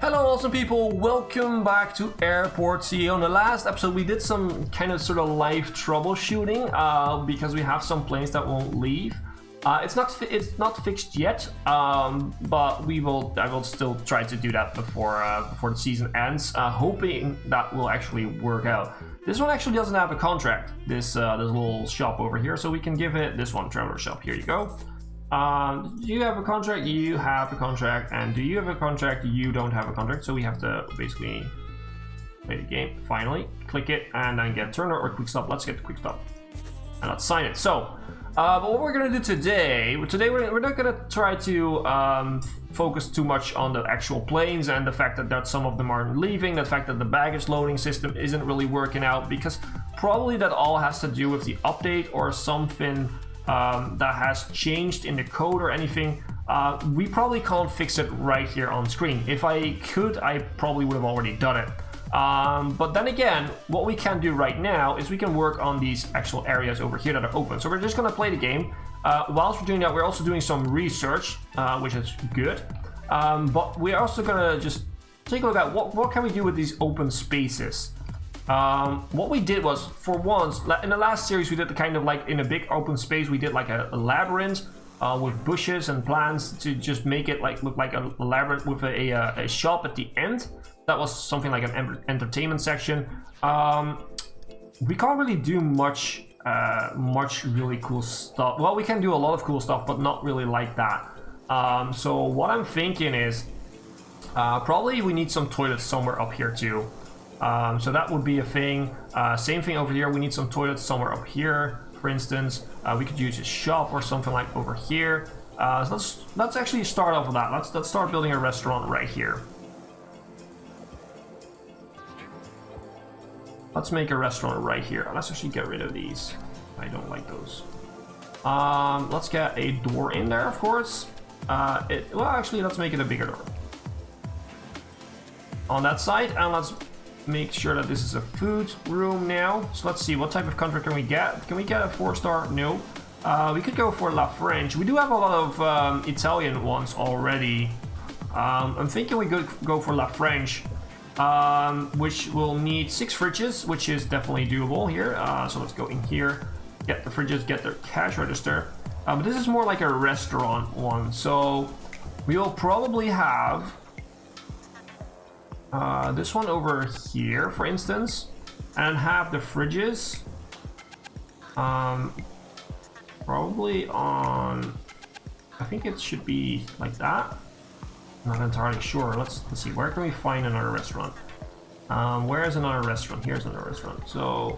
Hello awesome people, welcome back to Airport CEO. In the last episode we did some kind of sort of live troubleshooting because we have some planes that won't leave. It's not fixed yet, but I will still try to do that before the season ends, hoping that will actually work out. This one actually doesn't have a contract, this little shop over here, so we can give it this one, traveler shop. Here you go. Do you have a contract? You have a contract. And do you have a contract? You don't have a contract. So we have to basically play the game. Finally, click it and then get turner or quick stop. Let's get the quick stop and let's sign it. So, but what we're gonna do today we're not gonna try to focus too much on the actual planes and the fact that some of them aren't leaving, the fact that the baggage loading system isn't really working out, because probably that all has to do with the update or something that has changed in the code or anything. We probably can't fix it right here on screen. If I could, I probably would have already done it. But then again, what we can do right now is we can work on these actual areas over here that are open. So we're just gonna play the game. Whilst we're doing that, we're also doing some research, which is good. But we're also gonna just take a look at what can we do with these open spaces. What we did was, for once, in the last series we did the kind of like in a big open space, we did like a labyrinth with bushes and plants to just make it like look like a labyrinth with a shop at the end. That was something like an entertainment section. We can't really do much really cool stuff. Well, we can do a lot of cool stuff, but not really like that. So what I'm thinking is probably we need some toilets somewhere up here too. So that would be a thing. Same thing over here. We need some toilets somewhere up here, for instance. We could use a shop or something like over here. So let's actually start off with that. Let's start building a restaurant right here. Let's make a restaurant right here. Let's actually get rid of these. I don't like those. Let's get a door in there, of course. Well, actually, let's make it a bigger door on that side, and let's make sure that this is a food room now. So let's see, what type of contract can we get? Can we get a 4-star? No. We could go for La French. We do have a lot of Italian ones already. I'm thinking we could go for La French, which will need 6 fridges, which is definitely doable here. So let's go in here, get the fridges, get their cash register. But this is more like a restaurant one. So we will probably have this one over here, for instance, and have the fridges probably on, I think it should be like that. Not entirely sure. Let's see, where can we find another restaurant? Where is another restaurant? Here's another restaurant. So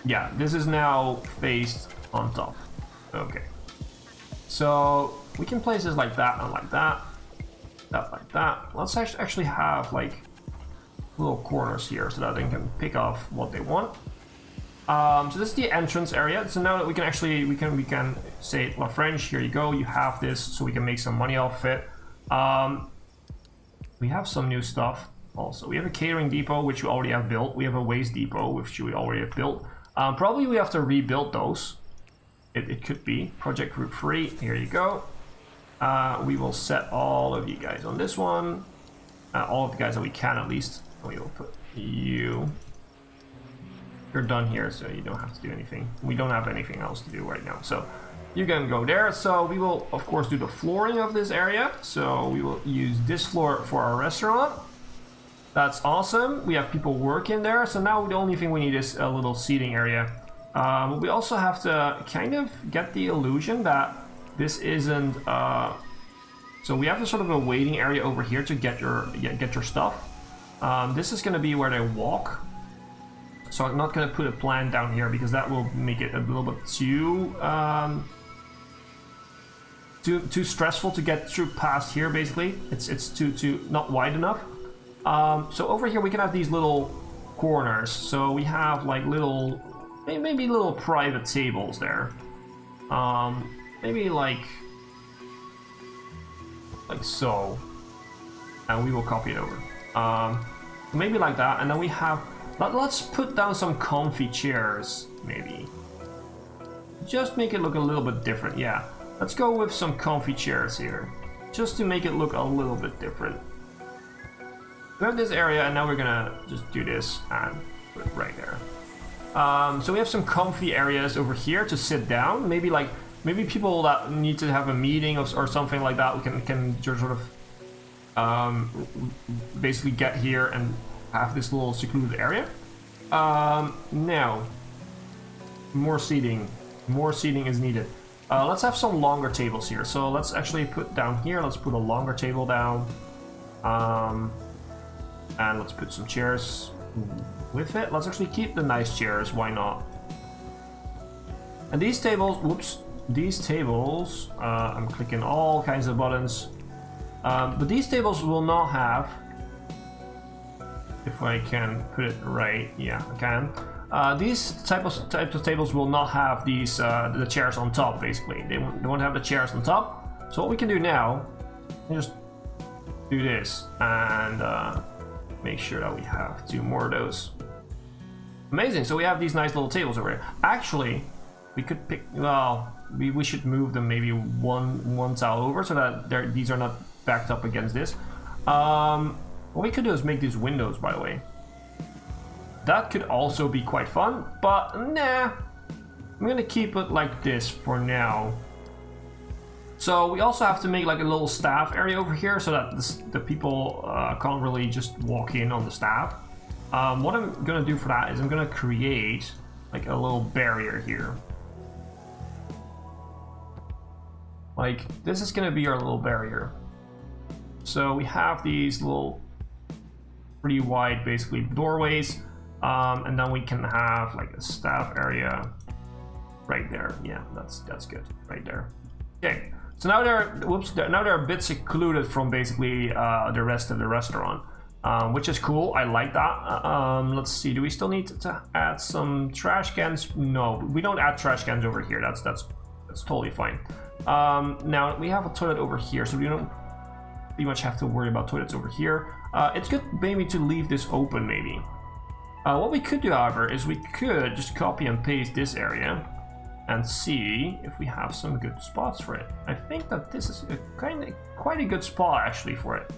yeah, this is now faced on top. Okay, so we can place this like that and like that, that like that. Let's actually have like little corners here so that they can pick off what they want. So this is the entrance area. So now that we can actually we can say La French, here you go, you have this, so we can make some money off it. We have some new stuff also. We have a catering depot, which we already have built. We have a waste depot, which we already have built. Probably we have to rebuild those. It could be project group 3. Here you go. We will set all of you guys on this one, all of the guys that we can at least. We will put you. You're done here, so you don't have to do anything. We don't have anything else to do right now, so you can go there. So we will of course do the flooring of this area. So we will use this floor for our restaurant. That's awesome. We have people working there. So now the only thing we need is a little seating area. We also have to kind of get the illusion that this isn't. So we have a sort of a waiting area over here to get your stuff. This is going to be where they walk. So I'm not going to put a plan down here because that will make it a little bit too stressful to get through past here. Basically, it's too not wide enough. So over here we can have these little corners. So we have like little, maybe little private tables there. Maybe like so, and we will copy it over. Maybe like that, and then we have. Let's put down some comfy chairs, maybe. Just make it look a little bit different, yeah. Let's go with some comfy chairs here, just to make it look a little bit different. We have this area, and now we're gonna just do this and put it right there. So we have some comfy areas over here to sit down. Maybe people that need to have a meeting or something like that, we can just sort of basically get here and have this little secluded area. Now, more seating is needed. Let's have some longer tables here. So let's actually put down here. Let's put a longer table down, and let's put some chairs with it. Let's actually keep the nice chairs. Why not? And these tables, whoops, these tables. I'm clicking all kinds of buttons, but these tables will not have. If I can put it right, yeah, I can. These types of tables will not have these the chairs on top. Basically, they won't have the chairs on top. So what we can do now, just do this and make sure that we have 2 more of those. Amazing. So we have these nice little tables over here. Actually, we could pick. Well, we should move them maybe one tile over so that these are not backed up against this. What we could do is make these windows, by the way. That could also be quite fun, but nah. I'm gonna keep it like this for now. So we also have to make like a little staff area over here so that the people can't really just walk in on the staff. What I'm gonna do for that is I'm gonna create like a little barrier here. Like this is gonna be our little barrier. So we have these little pretty wide basically doorways, and then we can have like a staff area right there. Yeah, that's good right there. Okay, so now they're a bit secluded from basically the rest of the restaurant, which is cool. I like that. Let's see, do we still need to add some trash cans? No, we don't add trash cans over here. That's totally fine. Now we have a toilet over here, so we don't pretty much have to worry about toilets over here. It's good maybe to leave this open maybe. What we could do, however, is we could just copy and paste this area and see if we have some good spots for it. I think that this is quite a good spot actually for it.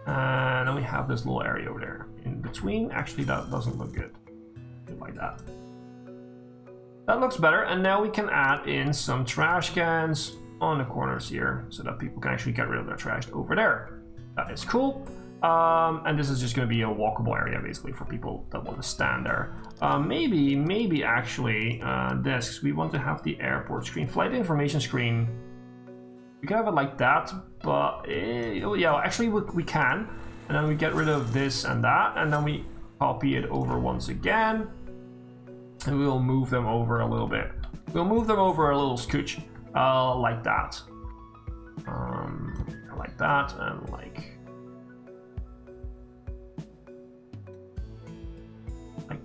And then we have this little area over there in between. Actually, that doesn't look good. Like that. That looks better. And now we can add in some trash cans on the corners here so that people can actually get rid of their trash over there. That is cool. And this is just going to be a walkable area basically for people that want to stand there. Maybe actually desks. We want to have the airport screen, flight information screen. We can have it like that, but yeah, actually we can. And then we get rid of this and that, and then we copy it over once again, and we'll move them over a little bit. We'll move them over a little scooch, like that, like that, and like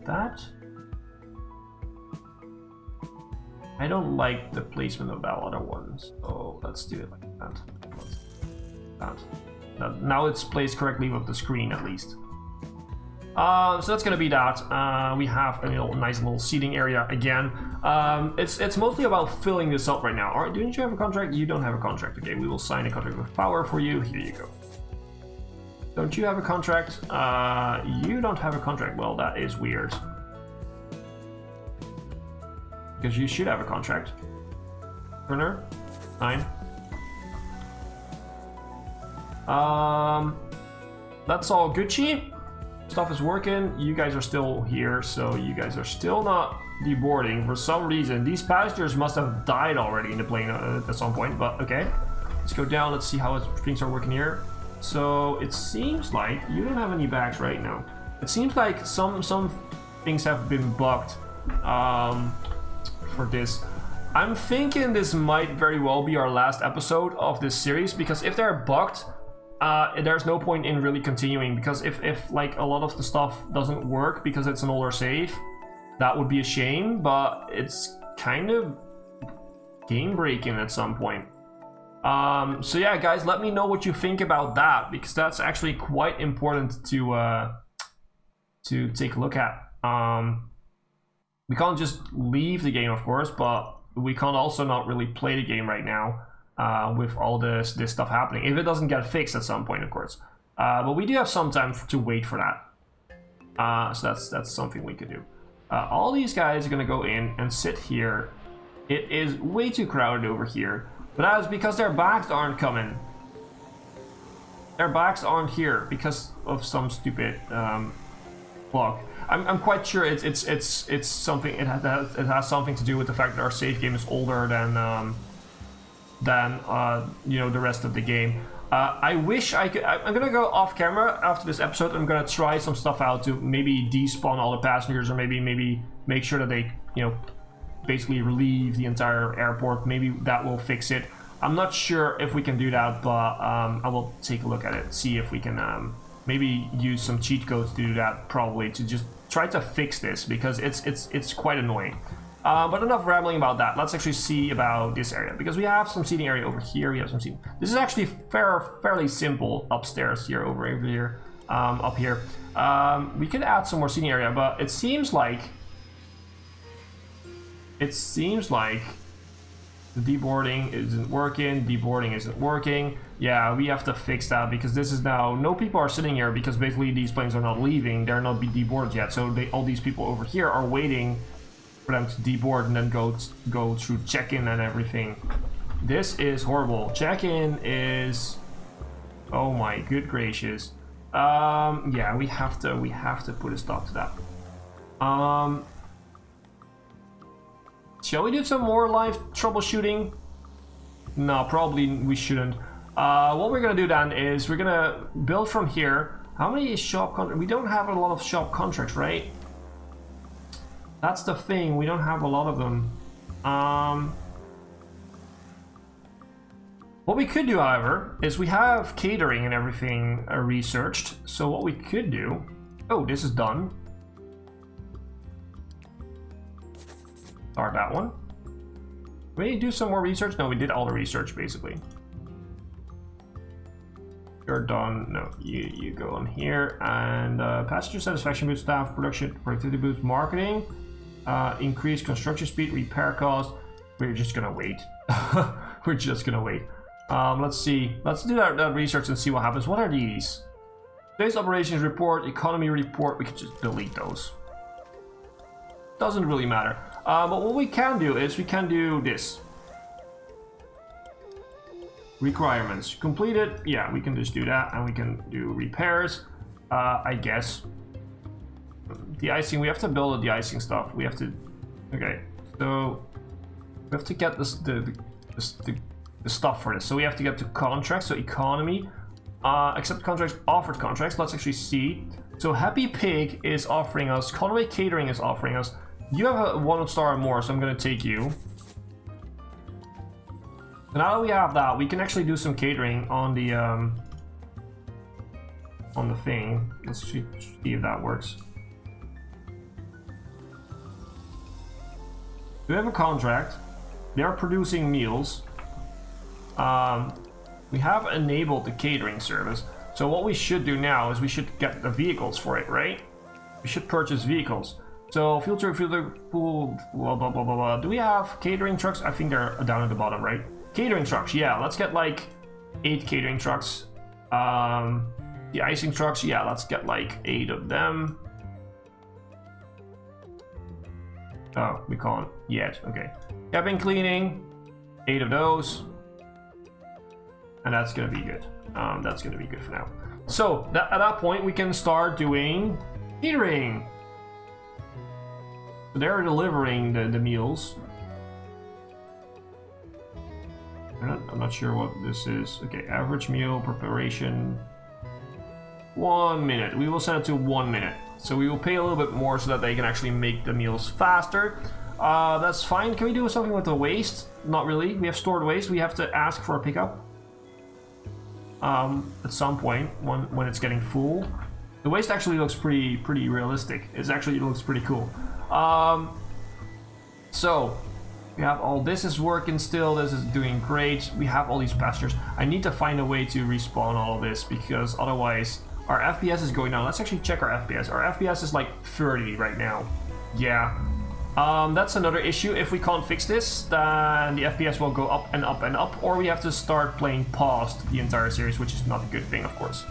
that. I don't like the placement of that other one, so let's do it like that. Now it's placed correctly with the screen at least. So that's gonna be that. We have a nice little seating area again. It's mostly about filling this up right now. Alright, didn't you have a contract? You don't have a contract. Okay, we will sign a contract with Power for you. Here you go. Don't you have a contract? You don't have a contract. Well, that is weird. Because you should have a contract. Turner, 9. That's all Gucci. Stuff is working. You guys are still here, so you guys are still not deboarding for some reason. These passengers must have died already in the plane at some point, but okay. Let's go down. Let's see how things are working here. So it seems like you don't have any bags right now. It seems like some things have been bugged for this. I'm thinking this might very well be our last episode of this series, because if they're bugged, there's no point in really continuing, because if like a lot of the stuff doesn't work because it's an older save, that would be a shame, but it's kind of game breaking at some point. So yeah, guys, let me know what you think about that, because that's actually quite important to take a look at. We can't just leave the game, of course, but we can't also not really play the game right now with all this stuff happening, if it doesn't get fixed at some point, of course. But we do have some time to wait for that. So that's something we could do. All these guys are gonna go in and sit here. It is way too crowded over here, but that is because their bags aren't coming. Their bags aren't here because of some stupid bug. I'm quite sure it's something. It has something to do with the fact that our save game is older than you know, the rest of the game. I wish I could. I'm gonna go off camera after this episode. I'm gonna try some stuff out to maybe despawn all the passengers, or maybe make sure that they, you know, basically relieve the entire airport. Maybe that will fix it. I'm not sure if we can do that, but I will take a look at it, see if we can maybe use some cheat codes to do that. Probably to just try to fix this, because it's quite annoying. But enough rambling about that. Let's actually see about this area, because we have some seating area over here. We have some seating. This is actually fairly simple upstairs here, over here, up here. We could add some more seating area, but it seems like the deboarding isn't working. Deboarding isn't working. Yeah, we have to fix that, because this is now, no people are sitting here because basically these planes are not leaving. They're not deboarded yet. So all these people over here are waiting for them to deboard and then go through check-in and everything. This is horrible. Check-in is, oh my good gracious. Yeah, we have to put a stop to that. Shall we do some more live troubleshooting? No, probably we shouldn't. What we're gonna do then is we're gonna build from here. How many shop contracts? We don't have a lot of shop contracts, right? That's the thing, we don't have a lot of them. What we could do, however, is we have catering and everything researched. So what we could do... Oh, this is done. Start that one. We do some more research? No, we did all the research, basically. You're done. No, you go on here. And passenger satisfaction boost, staff production, productivity boost, marketing. Increase construction speed, repair cost. We're just gonna wait. We're just gonna wait. Let's see. Let's do that research and see what happens. What are these? Today's operations report, economy report. We can just delete those. Doesn't really matter. But what we can do is we can do this. Requirements completed. Yeah, we can just do that, and we can do repairs. I guess. De-icing, we have to build the de-icing stuff. We have to, okay, so we have to get this the stuff for this. So we have to get to contracts, so economy, accept contracts, offered contracts. Let's actually see. So Happy Pig is offering us, Conway Catering is offering us. You have a 1 star or more, so I'm gonna take you. So now that we have that, we can actually do some catering on the thing. Let's see if that works. We have a contract. They are producing meals. We have enabled the catering service. So what we should do now is we should get the vehicles for it, right? We should purchase vehicles. So filter, pool, blah, blah, blah, blah, blah. Do we have catering trucks? I think they're down at the bottom, right? Catering trucks, yeah. Let's get like 8 catering trucks. The icing trucks, yeah. Let's get like 8 of them. Oh, we can't yet. Okay. Cabin cleaning, 8 of those. And that's gonna be good. That's gonna be good for now. So at that point, we can start doing catering. So they're delivering the meals. I'm not sure what this is. Okay, average meal preparation. 1 minute. We will set it to 1 minute. So we will pay a little bit more so that they can actually make the meals faster. That's fine. Can we do something with the waste? Not really. We have stored waste. We have to ask for a pickup. At some point when it's getting full. The waste actually looks pretty realistic. It looks pretty cool. So we have all this is working still. This is doing great. We have all these passengers. I need to find a way to respawn all of this, because otherwise our FPS is going down. Let's actually check our FPS. Our FPS is like 30 right now. Yeah. That's another issue. If we can't fix this, then the FPS will go up and up and up, or we have to start playing paused the entire series, which is not a good thing, of course.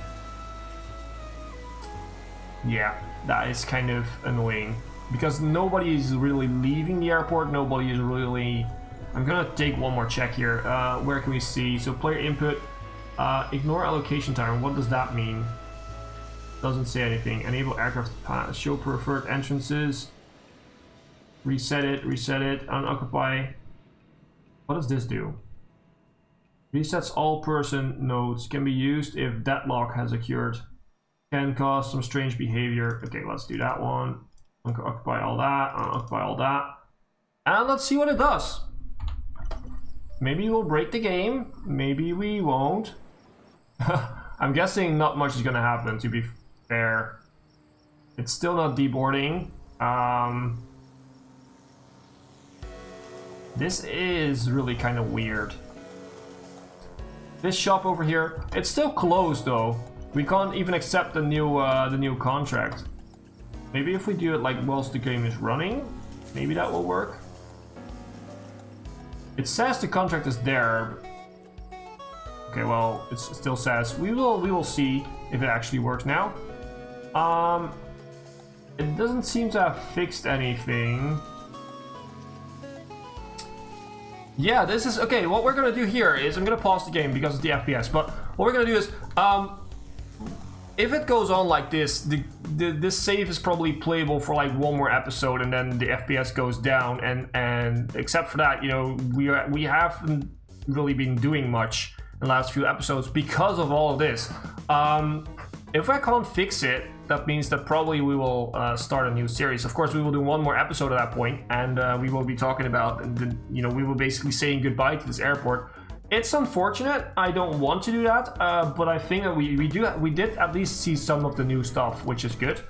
Yeah, that is kind of annoying because nobody is really leaving the airport. Nobody is really. I'm gonna take one more check here. Where can we see? So player input, ignore allocation time. What does that mean? Doesn't say anything. Enable aircraft pass. Show preferred entrances. Reset it. Unoccupy. What does this do? Resets all person nodes. Can be used if deadlock has occurred. Can cause some strange behavior. Okay, let's do that one. Unoccupy all that. Unoccupy all that. And let's see what it does. Maybe we'll break the game. Maybe we won't. I'm guessing not much is gonna happen, to be fair. It's still not deboarding. This is really kind of weird. This shop over here, it's still closed though. We can't even accept the new contract. Maybe if we do it like whilst the game is running, maybe that will work. It says the contract is there. Okay, well, it still says we will see if it actually works now. It doesn't seem to have fixed anything. Yeah, this is okay. What we're gonna do here is I'm gonna pause the game because of the FPS. But what we're gonna do is, if it goes on like this, this save is probably playable for like one more episode, and then the FPS goes down. And except for that, you know, we haven't really been doing much in the last few episodes because of all of this. If I can't fix it, that means that probably we will start a new series. Of course, we will do one more episode at that point, and we will be talking about, you know, we will basically saying goodbye to this airport. It's unfortunate. I don't want to do that, but I think that we did at least see some of the new stuff, which is good.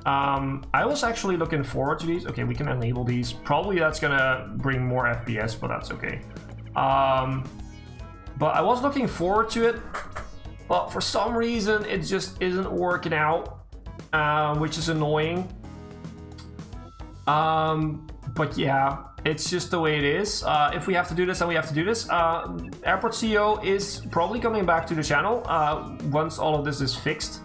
I was actually looking forward to these. Okay, we can enable these. Probably that's gonna bring more FPS, but that's okay. But I was looking forward to it, but for some reason it just isn't working out, which is annoying. But yeah, it's just the way it is. If we have to do this, then we have to do this. Airport CEO is probably coming back to the channel once all of this is fixed,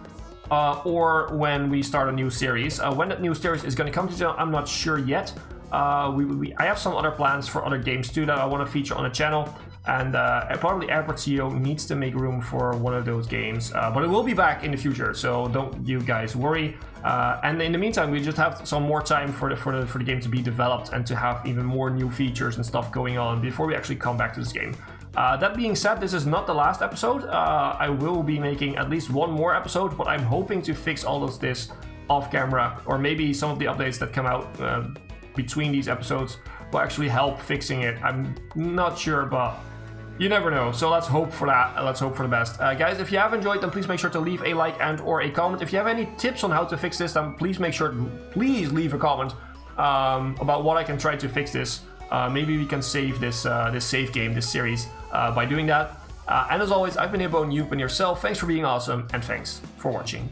or when we start a new series. When that new series is going to come to the channel, I'm not sure yet. I have some other plans for other games too that I want to feature on the channel. And probably Airport CEO needs to make room for one of those games, but it will be back in the future, so don't you guys worry. And in the meantime, we just have some more time for the game to be developed and to have even more new features and stuff going on before we actually come back to this game. That being said, this is not the last episode. I will be making at least one more episode, but I'm hoping to fix all of this off camera, or maybe some of the updates that come out between these episodes will actually help fixing it. I'm not sure, but you never know, so let's hope for that. Let's hope for the best. Guys, if you have enjoyed, then please make sure to leave a like and or a comment. If you have any tips on how to fix this, then please leave a comment about what I can try to fix this. Maybe we can save this save game, this series, by doing that. And as always, I've been Hipbone, you've been yourself. Thanks for being awesome, and thanks for watching.